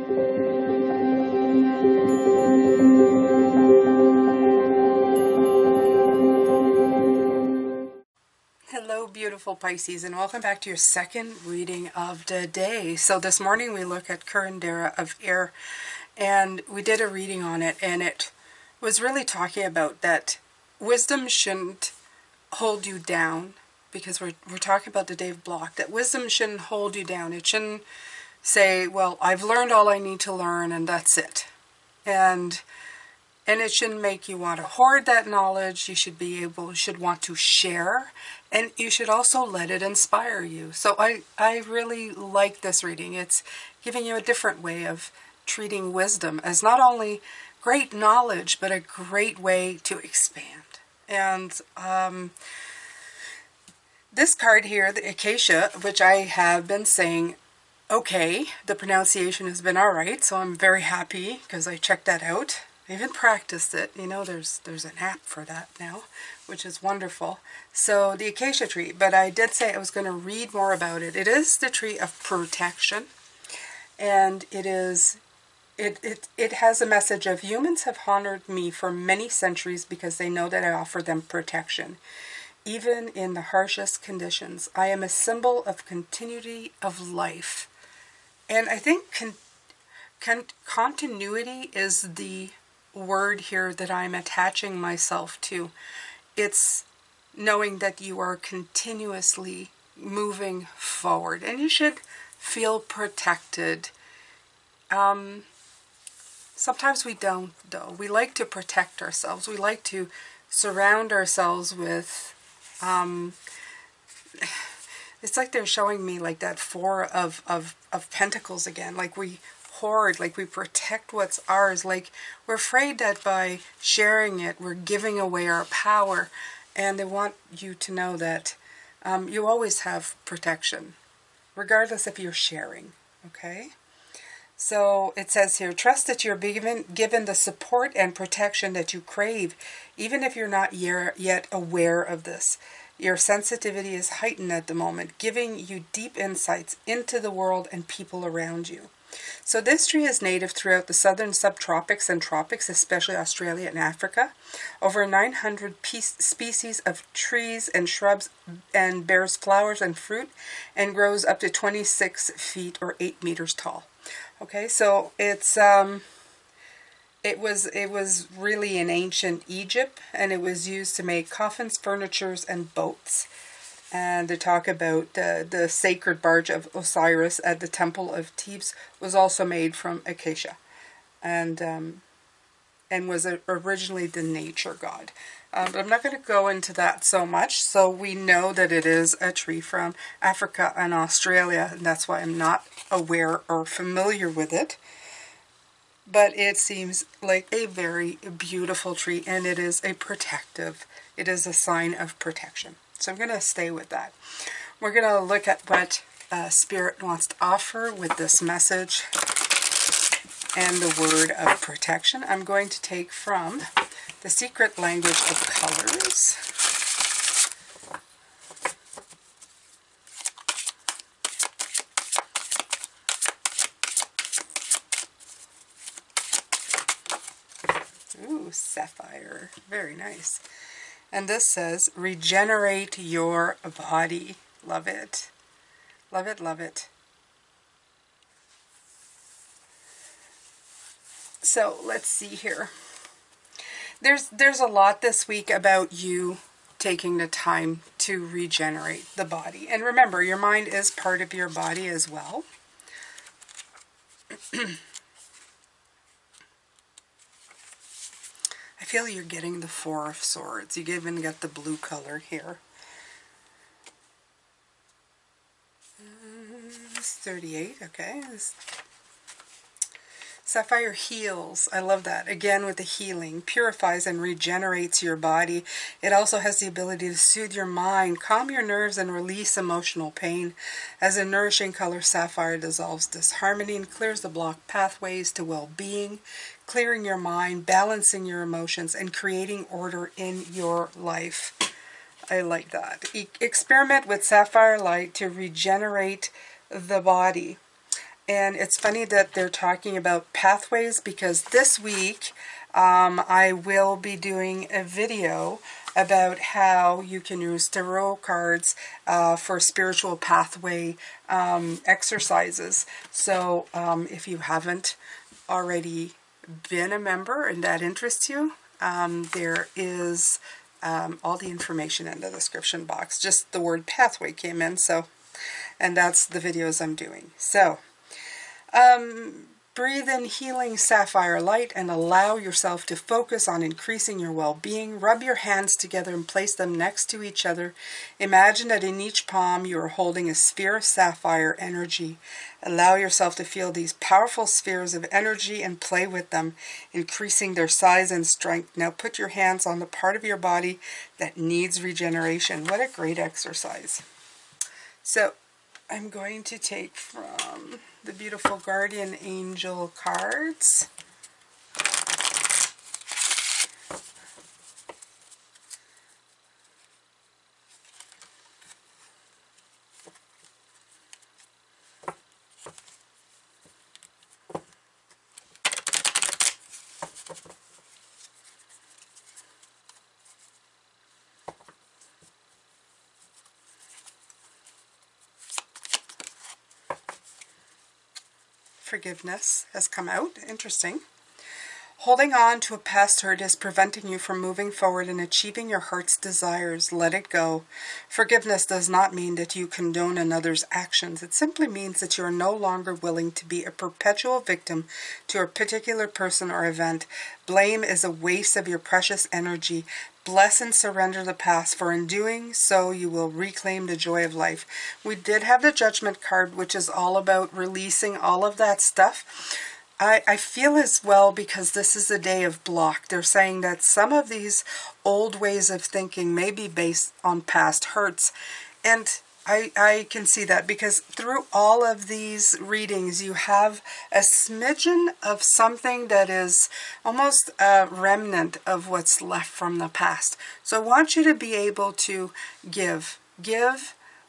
Hello, beautiful Pisces, and welcome back to your second reading of the day. So this morning we look at Curandera of Air, and we did a reading on it, and it was really talking about that wisdom shouldn't hold you down, because we're talking about the day of block, that wisdom shouldn't hold you down. It shouldn't say, well, I've learned all I need to learn and that's it. And it shouldn't make you want to hoard that knowledge. You should want to share, and you should also let it inspire you. So I really like this reading. It's giving you a different way of treating wisdom as not only great knowledge, but a great way to expand. And this card here, the Acacia, which I have been saying, okay, the pronunciation has been all right, so I'm very happy because I checked that out. I even practiced it. You know, there's an app for that now, which is wonderful. So the acacia tree, but I did say I was going to read more about it. It is the tree of protection, and it has a message of humans have honored me for many centuries because they know that I offer them protection. Even in the harshest conditions, I am a symbol of continuity of life. And I think continuity is the word here that I'm attaching myself to. It's knowing that you are continuously moving forward, and you should feel protected. Sometimes we don't, though. We like to protect ourselves. We like to surround ourselves with it's like they're showing me like that Four of Pentacles again. Like we hoard, like we protect what's ours. Like we're afraid that by sharing it, we're giving away our power. And they want you to know that you always have protection, regardless if you're sharing. Okay? So it says here, trust that you're given the support and protection that you crave, even if you're not yet aware of this. Your sensitivity is heightened at the moment, giving you deep insights into the world and people around you. So this tree is native throughout the southern subtropics and tropics, especially Australia and Africa. Over 900 species of trees and shrubs, and bears flowers and fruit, and grows up to 26 feet or 8 meters tall. Okay, so it was really in ancient Egypt, and it was used to make coffins, furnitures, and boats. And they talk about the sacred barge of Osiris at the Temple of Thebes was also made from acacia, and was originally the nature god. But I'm not going to go into that so much. So we know that it is a tree from Africa and Australia, and that's why I'm not aware or familiar with it. But it seems like a very beautiful tree, and it is a sign of protection. So I'm going to stay with that. We're going to look at what Spirit wants to offer with this message and the word of protection. I'm going to take from The Secret Language of Colors. Ooh, sapphire. Very nice. And this says, regenerate your body. Love it. Love it, love it. So let's see here. There's a lot this week about you taking the time to regenerate the body. And remember, your mind is part of your body as well. I feel you're getting the Four of Swords. You even got the blue color here. It's 38, okay. Sapphire heals. I love that. Again, with the healing. Purifies and regenerates your body. It also has the ability to soothe your mind, calm your nerves, and release emotional pain. As a nourishing color, sapphire dissolves disharmony and clears the blocked pathways to well-being, clearing your mind, balancing your emotions, and creating order in your life. I like that. Experiment with sapphire light to regenerate the body. And it's funny that they're talking about pathways, because this week I will be doing a video about how you can use tarot cards for spiritual pathway exercises. So if you haven't already been a member and that interests you, there is all the information in the description box. Just the word pathway came in, so, and that's the videos I'm doing. So breathe in healing sapphire light and allow yourself to focus on increasing your well-being. Rub your hands together and place them next to each other. Imagine that in each palm you are holding a sphere of sapphire energy. Allow yourself to feel these powerful spheres of energy and play with them, increasing their size and strength. Now put your hands on the part of your body that needs regeneration. What a great exercise. So I'm going to take from the beautiful Guardian Angel cards. Forgiveness has come out. Interesting. Holding on to a past hurt is preventing you from moving forward and achieving your heart's desires. Let it go. Forgiveness does not mean that you condone another's actions. It simply means that you are no longer willing to be a perpetual victim to a particular person or event. Blame is a waste of your precious energy. Bless and surrender the past, for in doing so you will reclaim the joy of life. We did have the Judgment card, which is all about releasing all of that stuff. I feel as well, because this is a day of block. They're saying that some of these old ways of thinking may be based on past hurts. And I can see that, because through all of these readings, you have a smidgen of something that is almost a remnant of what's left from the past. So I want you to be able to give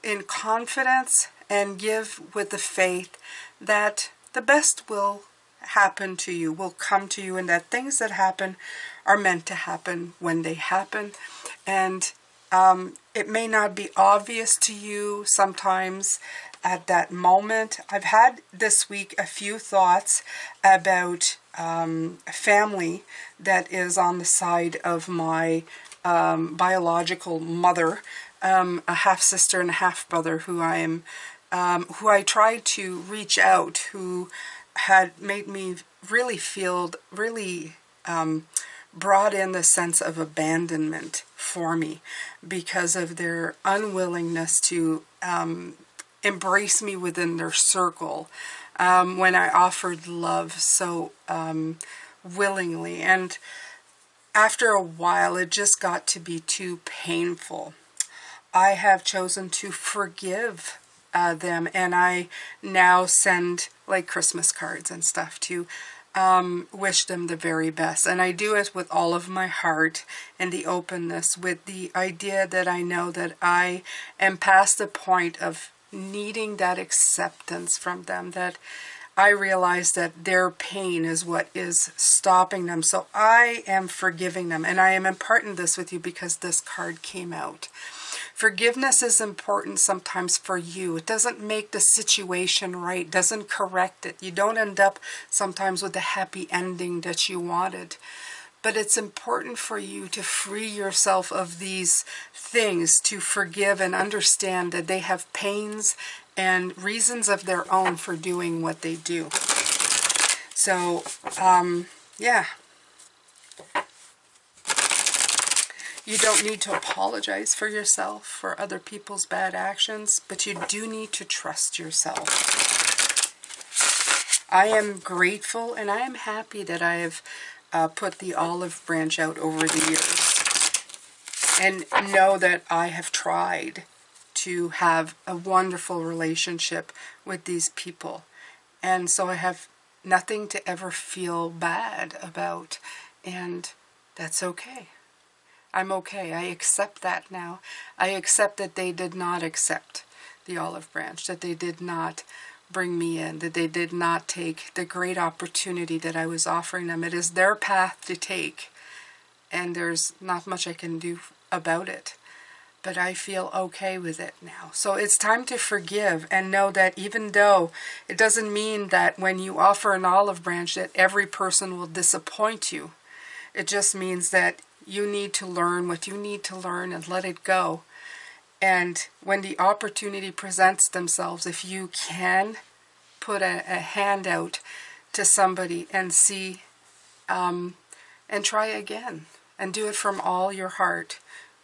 in confidence, and give with the faith that the best will happen to you, will come to you, and that things that happen are meant to happen when they happen. And it may not be obvious to you sometimes at that moment. I've had this week a few thoughts about a family that is on the side of my biological mother, a half-sister and a half-brother who I tried to reach out, who had made me really feel brought in the sense of abandonment for me, because of their unwillingness to embrace me within their circle when I offered love so willingly. And after a while, it just got to be too painful. I have chosen to forgive them, and I now send like Christmas cards and stuff to wish them the very best. And I do it with all of my heart and the openness, with the idea that I know that I am past the point of needing that acceptance from them, that I realize that their pain is what is stopping them. So I am forgiving them, and I am imparting this with you because this card came out. Forgiveness is important sometimes for you. It doesn't make the situation right, doesn't correct it. You don't end up sometimes with the happy ending that you wanted. But it's important for you to free yourself of these things, to forgive and understand that they have pains and reasons of their own for doing what they do. So, yeah. You don't need to apologize for yourself for other people's bad actions, but you do need to trust yourself. I am grateful and I am happy that I have put the olive branch out over the years, and know that I have tried to have a wonderful relationship with these people. And so I have nothing to ever feel bad about, and that's okay. I'm okay. I accept that now. I accept that they did not accept the olive branch, that they did not bring me in, that they did not take the great opportunity that I was offering them. It is their path to take, and there's not much I can do about it. But I feel okay with it now. So it's time to forgive and know that even though it doesn't mean that when you offer an olive branch that every person will disappoint you. It just means that you need to learn what you need to learn and let it go. And when the opportunity presents themselves, if you can put a hand out to somebody and see, and try again and do it from all your heart,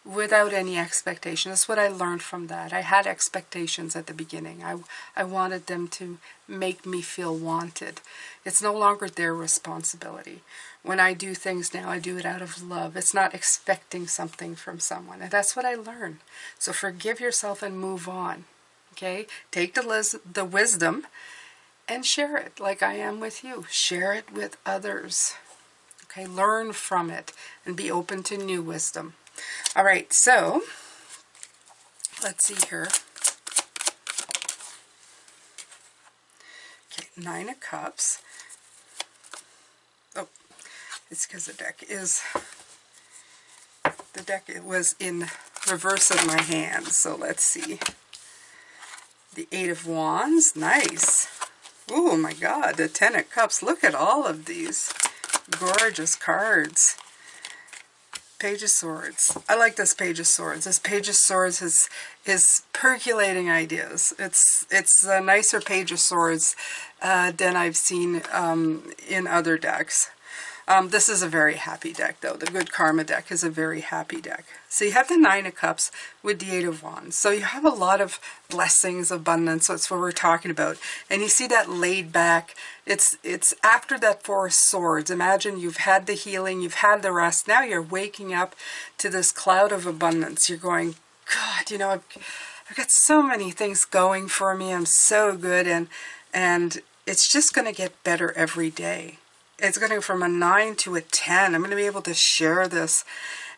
without any expectation. That's what I learned from that. I had expectations at the beginning. I wanted them to make me feel wanted. It's no longer their responsibility. When I do things now, I do it out of love. It's not expecting something from someone. And that's what I learned. So forgive yourself and move on. Okay? Take the wisdom and share it like I am with you. Share it with others. Okay? Learn from it and be open to new wisdom. All right, so let's see here. Okay, 9 of Cups. Oh, it's because the deck was in reverse of my hand. So let's see. The 8 of Wands, nice. Oh my God, the 10 of Cups. Look at all of these gorgeous cards. Page of Swords. I like this Page of Swords. This Page of Swords is percolating ideas. It's a nicer Page of Swords than I've seen in other decks. This is a very happy deck, though. The Good Karma deck is a very happy deck. So you have the 9 of Cups with the 8 of Wands. So you have a lot of blessings, abundance. That's what we're talking about. And you see that laid back. It's after that 4 of Swords. Imagine you've had the healing, you've had the rest. Now you're waking up to this cloud of abundance. You're going, God, you know, I've got so many things going for me. I'm so good. And it's just going to get better every day. It's going to go from a 9 to a 10. I'm going to be able to share this.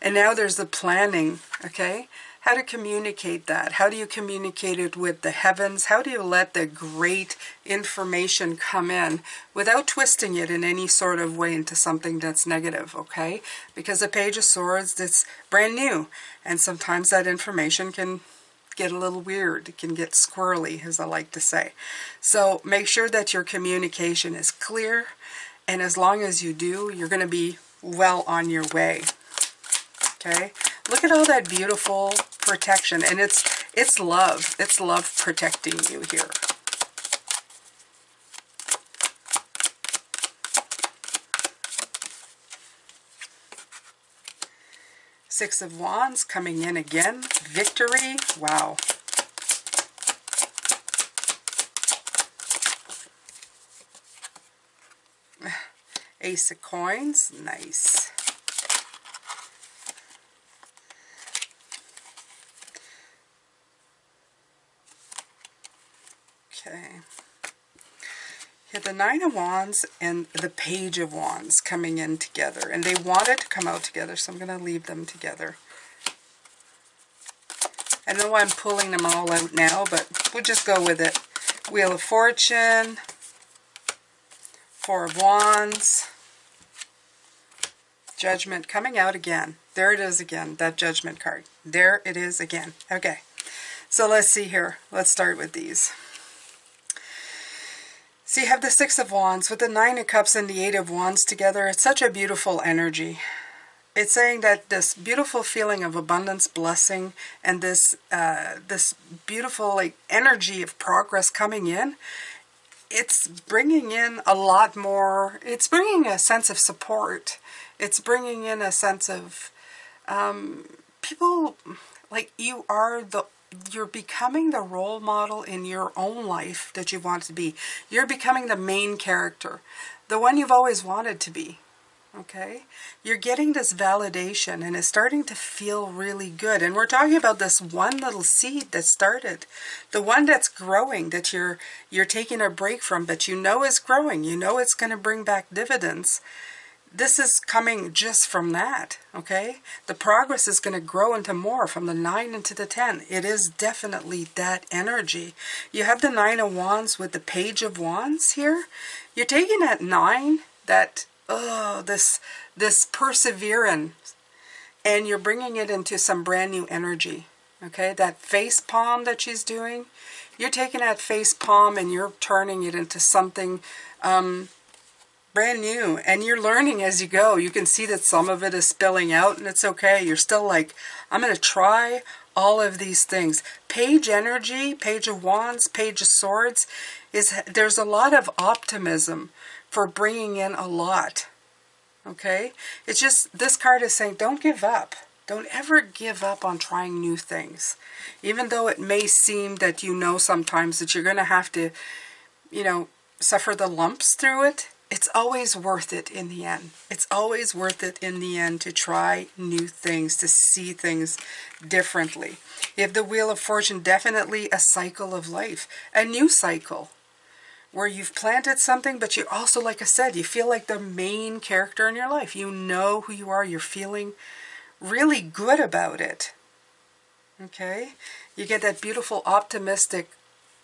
And now there's the planning, okay? How to communicate that. How do you communicate it with the heavens? How do you let the great information come in without twisting it in any sort of way into something that's negative, okay? Because the Page of Swords, it's brand new. And sometimes that information can get a little weird. It can get squirrely, as I like to say. So make sure that your communication is clear. And as long as you do, you're going to be well on your way. Okay? Look at all that beautiful protection. And it's love. It's love protecting you here. Six of Wands coming in again. Victory. Wow. Ace of Coins, nice. Okay. Here the 9 of Wands and the Page of Wands coming in together. And they wanted to come out together, so I'm going to leave them together. I know I'm pulling them all out now, but we'll just go with it. Wheel of Fortune, 4 of Wands, Judgment coming out again. There it is again, that Judgment card. There it is again. Okay, so let's see here. Let's start with these. So you have the 6 of Wands with the 9 of Cups and the 8 of Wands together. It's such a beautiful energy. It's saying that this beautiful feeling of abundance, blessing, and this beautiful like energy of progress coming in, it's bringing in a lot more. It's bringing a sense of support. It's bringing in a sense of people like you're becoming the role model in your own life that you want to be. You're becoming the main character, the one you've always wanted to be. Okay? You're getting this validation and it's starting to feel really good. And we're talking about this one little seed that started. The one that's growing, that you're taking a break from, but you know is growing. You know it's going to bring back dividends. this is coming just from that, okay? The progress is going to grow into more from the 9 into the 10. It is definitely that energy. You have the 9 of Wands with the Page of Wands here. You're taking that 9, that, this perseverance, and you're bringing it into some brand new energy, okay? That face palm that she's doing, you're taking that face palm and you're turning it into something brand new, and you're learning as you go. You can see that some of it is spilling out, and it's okay. You're still like, I'm going to try all of these things. Page energy, Page of Wands, Page of Swords, there's a lot of optimism for bringing in a lot, okay? It's just, this card is saying, don't give up. Don't ever give up on trying new things. Even though it may seem that you know sometimes that you're going to have to, you know, suffer the lumps through it, it's always worth it in the end. It's always worth it in the end to try new things, to see things differently. You have the Wheel of Fortune, definitely a cycle of life, a new cycle where you've planted something, but you also, like I said, you feel like the main character in your life. You know who you are. You're feeling really good about it. Okay? You get that beautiful, optimistic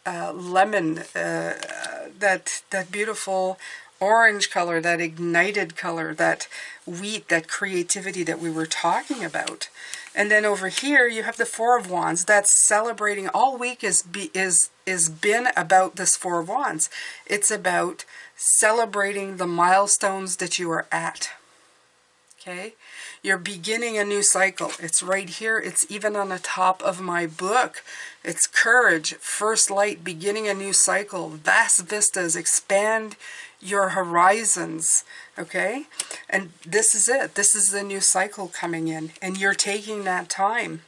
lemon, that beautiful orange color, that ignited color, that wheat, that creativity that we were talking about. And then over here you have the Four of Wands. That's celebrating. All week is been about this Four of Wands. It's about celebrating the milestones that you are at. Okay? You're beginning a new cycle. It's right here. It's even on the top of my book. It's courage, first light, beginning a new cycle, vast vistas, expand your horizons, okay? And this is it. This is the new cycle coming in, and you're taking that time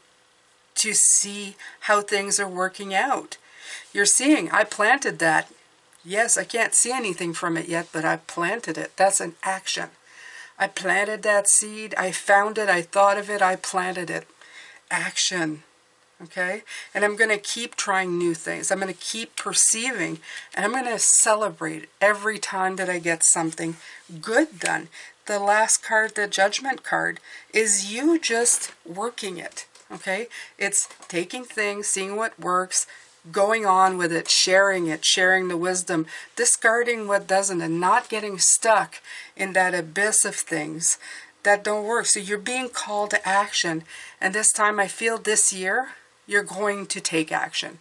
to see how things are working out. You're seeing, I planted that. Yes, I can't see anything from it yet, but I planted it. That's an action. I planted that seed. I found it. I thought of it. I planted it. Action. Okay? And I'm going to keep trying new things. I'm going to keep perceiving, and I'm going to celebrate every time that I get something good done. The last card, the Judgment card, is you just working it. Okay? It's taking things, seeing what works, going on with it, sharing the wisdom, discarding what doesn't, and not getting stuck in that abyss of things that don't work. So you're being called to action. And this time, I feel this year, you're going to take action.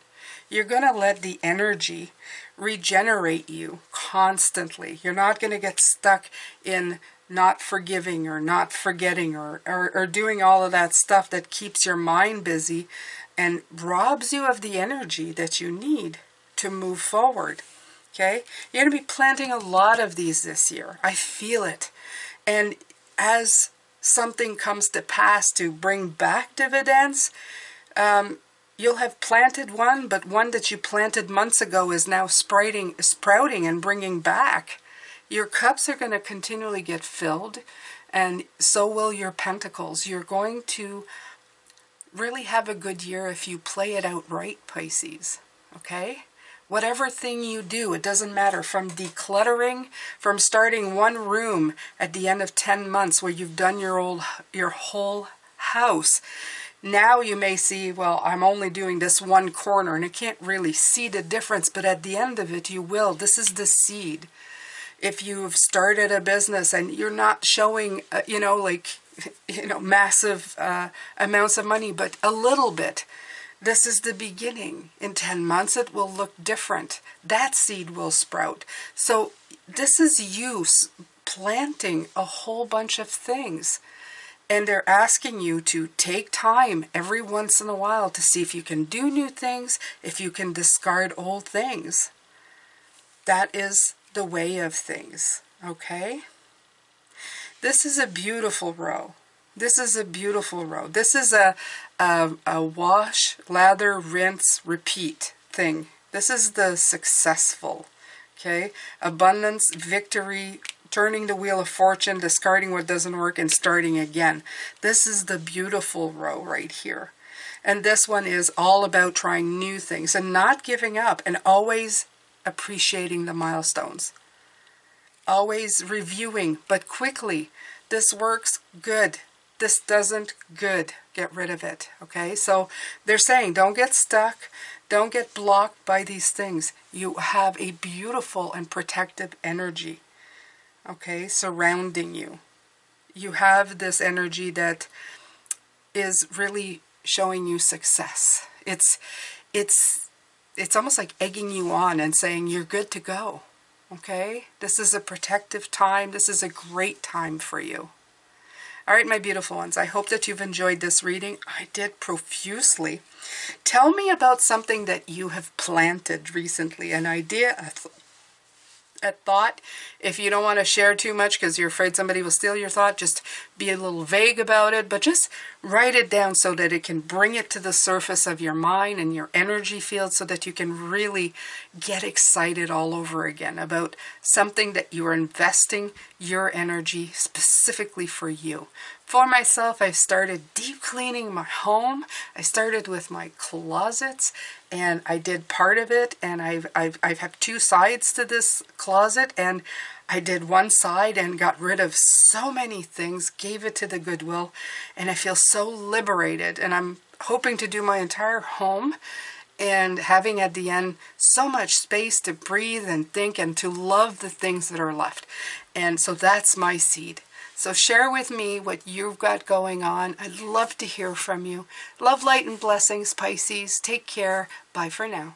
You're going to let the energy regenerate you constantly. You're not going to get stuck in not forgiving or not forgetting or doing all of that stuff that keeps your mind busy and robs you of the energy that you need to move forward. Okay? You're going to be planting a lot of these this year. I feel it. And as something comes to pass to bring back dividends, you'll have planted one, but one that you planted months ago is now sprouting and bringing back. Your cups are going to continually get filled, and so will your pentacles. You're going to really have a good year if you play it out right, Pisces. Okay? Whatever thing you do, it doesn't matter. From decluttering, from starting one room at the end of 10 months where you've done your whole house. Now you may see, well, I'm only doing this one corner, and you can't really see the difference, but at the end of it, you will. This is the seed. If you've started a business and you're not showing, massive amounts of money, but a little bit, this is the beginning. In 10 months, it will look different. That seed will sprout. So this is you planting a whole bunch of things. And they're asking you to take time every once in a while to see if you can do new things, if you can discard old things. That is the way of things, okay? This is a beautiful row. This is a beautiful row. This is a wash, lather, rinse, repeat thing. This is the successful, okay? Abundance, victory, turning the Wheel of Fortune, discarding what doesn't work, and starting again. This is the beautiful row right here. And this one is all about trying new things and not giving up, and always appreciating the milestones. always reviewing, but quickly. This works, good. This doesn't, good. Get rid of it, okay? So they're saying don't get stuck, don't get blocked by these things. You have a beautiful and protective energy, okay, surrounding you. You have this energy that is really showing you success. It's almost like egging you on and saying you're good to go. Okay? This is a protective time. This is a great time for you. All right, my beautiful ones. I hope that you've enjoyed this reading. I did profusely. Tell me about something that you have planted recently, an idea, a thought. If you don't want to share too much because you're afraid somebody will steal your thought, just be a little vague about it, but just write it down so that it can bring it to the surface of your mind and your energy field so that you can really get excited all over again about something that you are investing your energy specifically for you. For myself, I've started deep cleaning my home. I started with my closets, and I did part of it, and I've have two sides to this closet, and I did one side and got rid of so many things, gave it to the Goodwill, and I feel so liberated. And I'm hoping to do my entire home and having at the end so much space to breathe and think and to love the things that are left. And so that's my seed. So share with me what you've got going on. I'd love to hear from you. Love, light, and blessings, Pisces. Take care. Bye for now.